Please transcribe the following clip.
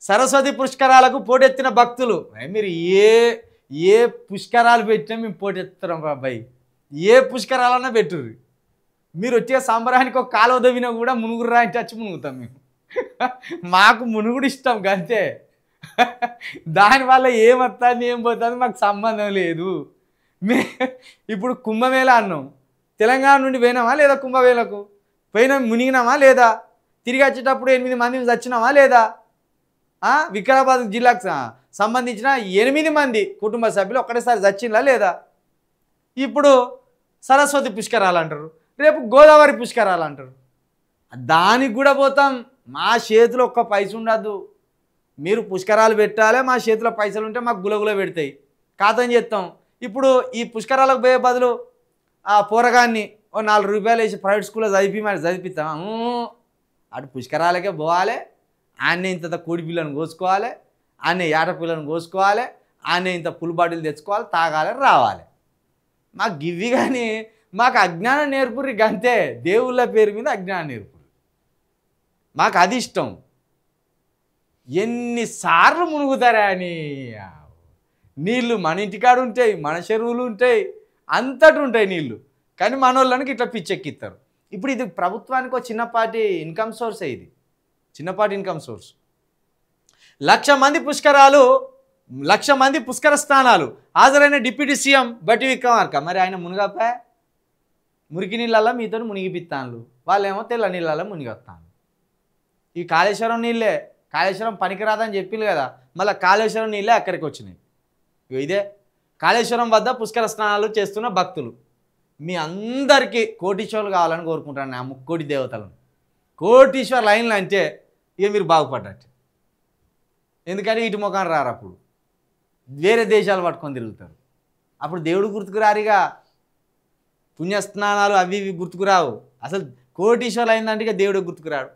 సరస్వతి పుష్కరాలకు పోటెత్తిన భక్తులు. మీరు ఏ ఏ పుష్కరాలు పెట్టినా మేము పోటెత్తుతాం బాబాయ్. ఏ పుష్కరాలన్నా పెట్టుర్రి. మీరు వచ్చే సంబరానికి ఒక కాలువ దవ్వినా కూడా మునుగురురా అంటే వచ్చి మునుగుతాం మేము. మాకు మునుగుడు ఇష్టం అంతే. దానివల్ల ఏమొస్తుంది ఏం పోతుంది మాకు సంబంధం లేదు. ఇప్పుడు కుంభమేళ అన్నాం, తెలంగాణ నుండి పోయినామా లేదా? కుంభమేళకు పోయినా మునిగినామా లేదా? తిరిగి వచ్చేటప్పుడు 8 మంది చచ్చినామా లేదా? వికారాబాద్ జిల్లాకు సంబంధించిన 8 మంది కుటుంబ సభ్యులు ఒక్కటేసారి చచ్చిందా లేదా? ఇప్పుడు సరస్వతి పుష్కరాలు అంటారు, రేపు గోదావరి పుష్కరాలు అంటారు. దానికి కూడా పోతాం. మా చేతిలో ఒక్క పైస ఉండద్దు. మీరు పుష్కరాలు పెట్టాలి, మా చేతిలో పైసలు ఉంటే మాకు గులగుల పెడతాయి, ఖాతం చేస్తాం. ఇప్పుడు ఈ పుష్కరాలకు పోయే బదులు ఆ పోరగాన్ని ఓ 4 రూపాయలు వేసి ప్రైవేట్ స్కూల్లో చదివిస్తాము. అటు పుష్కరాలకే పోవాలి, ఆన్నే ఇంత కోడి పిల్లను కోసుకోవాలి, ఆన్నే ఏట పిల్లను కోసుకోవాలి, ఆన్నే ఇంత పుల్ బాటిల్ తెచ్చుకోవాలి, తాగాలి, రావాలి. మాకు గివ్వి కానీ మాకు అజ్ఞానం నేర్పుర్రి గంతే. దేవుళ్ళ పేరు మీద అజ్ఞానం నేర్పుర్రి. మాకు అది ఇష్టం. ఎన్నిసార్లు మునుగుతారా అని. నీళ్ళు మన ఇంటికాడు ఉంటాయి, మన చెరువులు ఉంటాయి, అంతటి ఉంటాయి నీళ్ళు. కానీ మనోళ్ళనికి ఇట్లా పిచ్చెక్కిస్తారు. ఇప్పుడు ఇది ప్రభుత్వానికి ఒక చిన్నపాటి ఇన్కమ్ సోర్సే. ఇది చిన్నపాటి ఇన్కమ్ సోర్స్. 1,00,000 మంది పుష్కరాలు, 1,00,000 మంది పుష్కర స్నానాలు హాజరైన డిప్యూటీ సీఎం బట్టి విక్రమార్క. మరి ఆయన మునిగపా మురికి నీళ్ళల్లో మీతో మునిగిపిస్తాను, వాళ్ళేమో తెల్ల నీళ్ళల్లో మునిగొస్తాను. ఈ కాళేశ్వరం నీళ్ళే, కాళేశ్వరం పనికిరాదని చెప్పింది కదా, మళ్ళీ కాళేశ్వరం నీళ్ళే అక్కడికి వచ్చినాయి. ఇదే కాళేశ్వరం వద్ద పుష్కర స్నానాలు చేస్తున్న భక్తులు. మీ అందరికీ కోటీశ్వరులు కావాలని కోరుకుంటాను. నా 3 కోటి దేవతలను కోటీశ్వర లైన్లు అంటే ఇక మీరు బాగుపడ్డట్టు. ఎందుకంటే ఇటు ముఖాన్ని రారు, అప్పుడు వేరే దేశాలు పట్టుకొని తిరుగుతారు. అప్పుడు దేవుడు గుర్తుకురారిగా, పుణ్యస్నానాలు అవి ఇవి గుర్తుకురావు. అసలు కోటీశ్వరులు అయిందంటే ఇక దేవుడు గుర్తుకురాడు.